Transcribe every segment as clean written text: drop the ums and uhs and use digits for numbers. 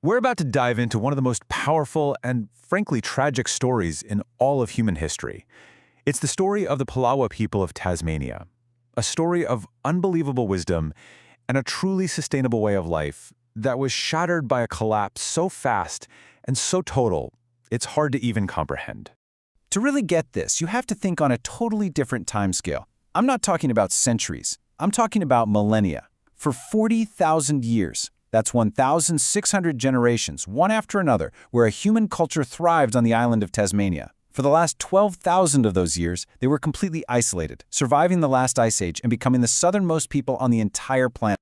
We're about to dive into one of the most powerful and, frankly, tragic stories in all of human history. It's the story of the Palawa people of Tasmania, a story of unbelievable wisdom and a truly sustainable way of life that was shattered by a collapse so fast and so total, it's hard to even comprehend. To really get this, you have to think on a totally different timescale. I'm not talking about centuries. I'm talking about millennia. For 40,000 years, that's 1,600 generations, one after another, where a human culture thrived on the island of Tasmania. For the last 12,000 of those years, they were completely isolated, surviving the last ice age and becoming the southernmost people on the entire planet.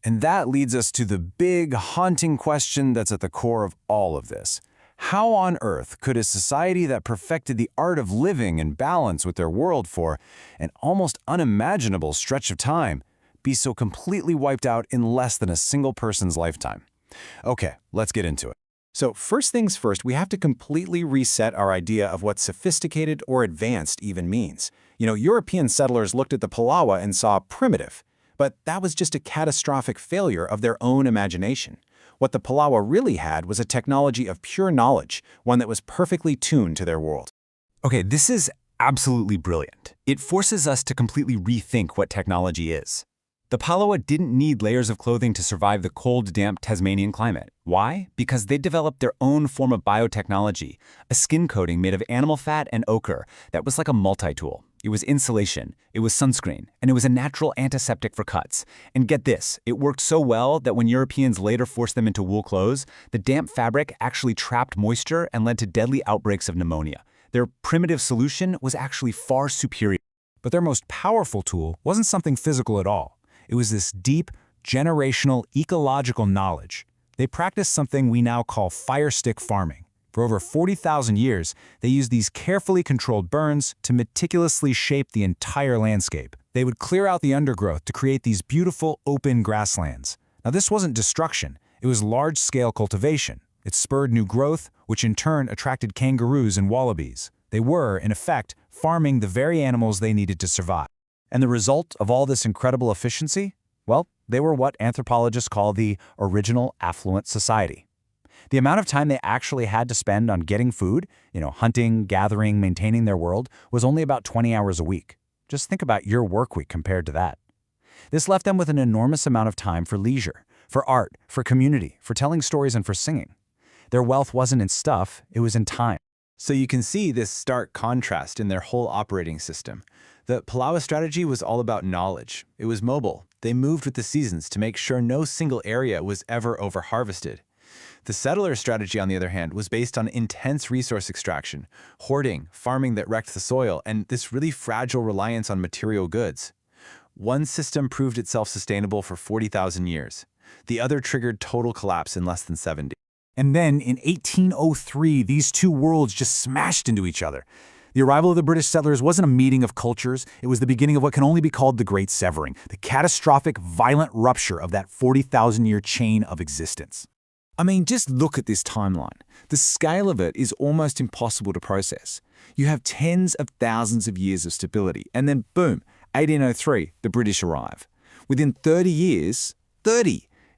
And that leads us to the big, haunting question that's at the core of all of this. How on earth could a society that perfected the art of living in balance with their world for an almost unimaginable stretch of time be so completely wiped out in less than a single person's lifetime? Okay, let's get into it. So first things first, we have to completely reset our idea of what sophisticated or advanced even means. European settlers looked at the Palawa and saw primitive, but that was just a catastrophic failure of their own imagination. What the Palawa really had was a technology of pure knowledge, one that was perfectly tuned to their world. Okay, this is absolutely brilliant. It forces us to completely rethink what technology is. The Palawa didn't need layers of clothing to survive the cold, damp Tasmanian climate. Why? Because they developed their own form of biotechnology, a skin coating made of animal fat and ochre that was like a multi-tool. It was insulation, it was sunscreen, and it was a natural antiseptic for cuts. And get this, it worked so well that when Europeans later forced them into wool clothes, the damp fabric actually trapped moisture and led to deadly outbreaks of pneumonia. Their primitive solution was actually far superior. But their most powerful tool wasn't something physical at all. It was this deep, generational, ecological knowledge. They practiced something we now call fire stick farming. For over 40,000 years, they used these carefully controlled burns to meticulously shape the entire landscape. They would clear out the undergrowth to create these beautiful, open grasslands. Now, this wasn't destruction. It was large-scale cultivation. It spurred new growth, which in turn attracted kangaroos and wallabies. They were, in effect, farming the very animals they needed to survive. And the result of all this incredible efficiency? Well, they were what anthropologists call the original affluent society. The amount of time they actually had to spend on getting food, hunting, gathering, maintaining their world, was only about 20 hours a week. Just think about your work week compared to that. This left them with an enormous amount of time for leisure, for art, for community, for telling stories, and for singing. Their wealth wasn't in stuff, it was in time. So you can see this stark contrast in their whole operating system. The Palawa strategy was all about knowledge. It was mobile. They moved with the seasons to make sure no single area was ever over-harvested. The settler strategy, on the other hand, was based on intense resource extraction, hoarding, farming that wrecked the soil, and this really fragile reliance on material goods. One system proved itself sustainable for 40,000 years. The other triggered total collapse in less than 70. And then, in 1803, these two worlds just smashed into each other. The arrival of the British settlers wasn't a meeting of cultures. It was the beginning of what can only be called the Great Severing, the catastrophic, violent rupture of that 40,000-year chain of existence. I mean, just look at this timeline. The scale of it is almost impossible to process. You have tens of thousands of years of stability, and then boom, 1803, the British arrive. Within 30 years,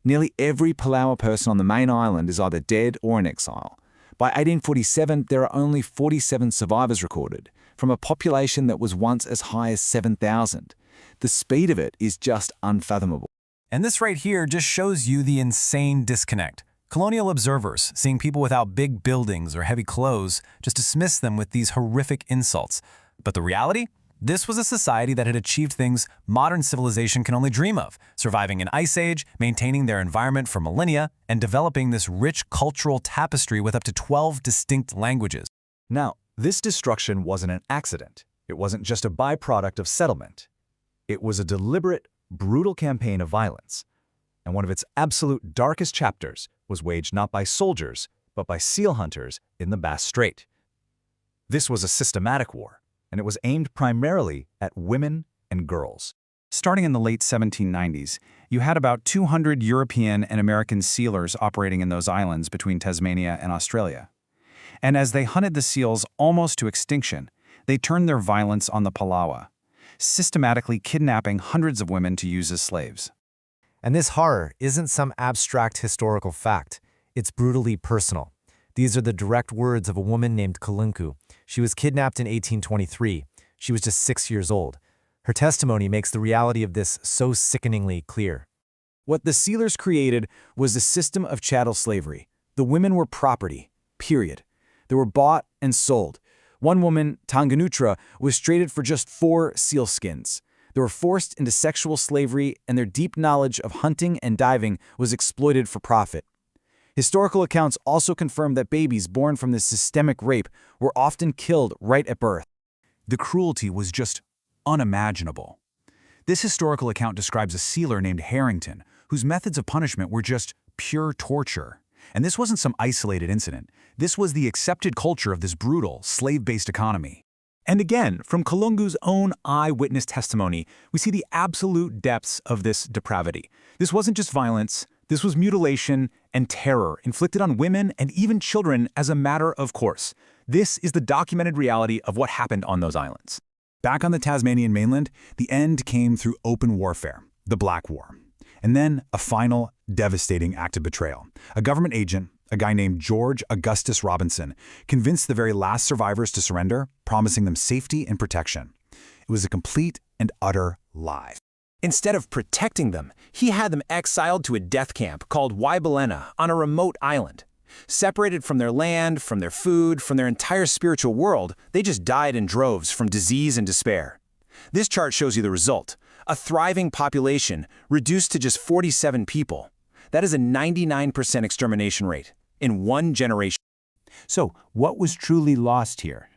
nearly every Palawa person on the main island is either dead or in exile. By 1847, there are only 47 survivors recorded, from a population that was once as high as 7,000. The speed of it is just unfathomable. And this right here just shows you the insane disconnect. Colonial observers, seeing people without big buildings or heavy clothes, just dismiss them with these horrific insults. But the reality? This was a society that had achieved things modern civilization can only dream of, surviving an ice age, maintaining their environment for millennia, and developing this rich cultural tapestry with up to 12 distinct languages. Now, this destruction wasn't an accident. It wasn't just a byproduct of settlement. It was a deliberate, brutal campaign of violence. And one of its absolute darkest chapters was waged not by soldiers, but by seal hunters in the Bass Strait. This was a systematic war, and it was aimed primarily at women and girls. Starting in the late 1790s, you had about 200 European and American sealers operating in those islands between Tasmania and Australia. And as they hunted the seals almost to extinction, they turned their violence on the Palawa, systematically kidnapping hundreds of women to use as slaves. And this horror isn't some abstract historical fact. It's brutally personal. These are the direct words of a woman named Kalunku. She was kidnapped in 1823. She was just 6 years old. Her testimony makes the reality of this so sickeningly clear. What the sealers created was a system of chattel slavery. The women were property, period. They were bought and sold. One woman, Tanganutra, was traded for just 4 sealskins. They were forced into sexual slavery, and their deep knowledge of hunting and diving was exploited for profit. Historical accounts also confirm that babies born from this systemic rape were often killed right at birth. The cruelty was just unimaginable. This historical account describes a sealer named Harrington, whose methods of punishment were just pure torture. And this wasn't some isolated incident. This was the accepted culture of this brutal, slave-based economy. And again, from Kalungu's own eyewitness testimony, we see the absolute depths of this depravity. This wasn't just violence, this was mutilation and terror inflicted on women and even children as a matter of course. This is the documented reality of what happened on those islands. Back on the Tasmanian mainland, the end came through open warfare, the Black War. And then a final, devastating act of betrayal. A government agent, a guy named George Augustus Robinson, convinced the very last survivors to surrender, promising them safety and protection. It was a complete and utter lie. Instead of protecting them, he had them exiled to a death camp called Waibelena on a remote island. Separated from their land, from their food, from their entire spiritual world, they just died in droves from disease and despair. This chart shows you the result. A thriving population reduced to just 47 people. That is a 99% extermination rate in one generation. So, what was truly lost here?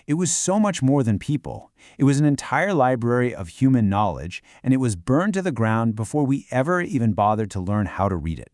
It was so much more than people. It was an entire library of human knowledge, and it was burned to the ground before we ever even bothered to learn how to read it.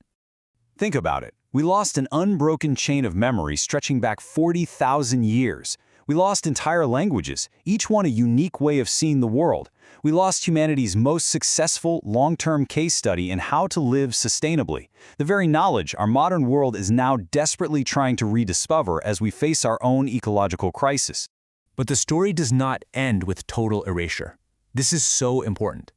Think about it. We lost an unbroken chain of memory stretching back 40,000 years. We lost entire languages, each one a unique way of seeing the world. We lost humanity's most successful long-term case study in how to live sustainably. The very knowledge our modern world is now desperately trying to rediscover as we face our own ecological crisis. But the story does not end with total erasure. This is so important.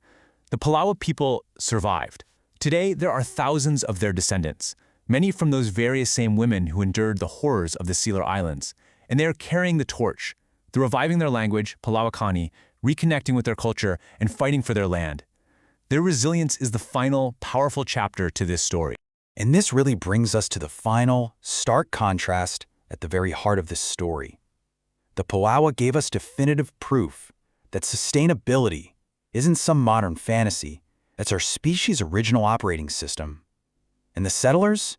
The Palawa people survived. Today, there are thousands of their descendants, many from those various same women who endured the horrors of the Sealer Islands. And they are carrying the torch. They're reviving their language, Palawakani, reconnecting with their culture, and fighting for their land. Their resilience is the final, powerful chapter to this story. And this really brings us to the final, stark contrast at the very heart of this story. The Palawa gave us definitive proof that sustainability isn't some modern fantasy. It's our species' original operating system. And the settlers?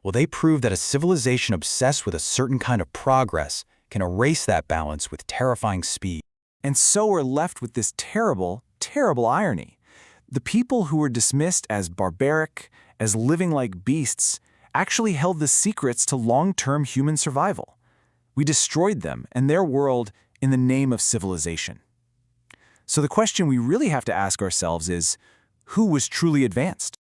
Well, they proved that a civilization obsessed with a certain kind of progress can erase that balance with terrifying speed. And so we're left with this terrible, terrible irony. The people who were dismissed as barbaric, as living like beasts, actually held the secrets to long-term human survival. We destroyed them and their world in the name of civilization. So the question we really have to ask ourselves is, who was truly advanced?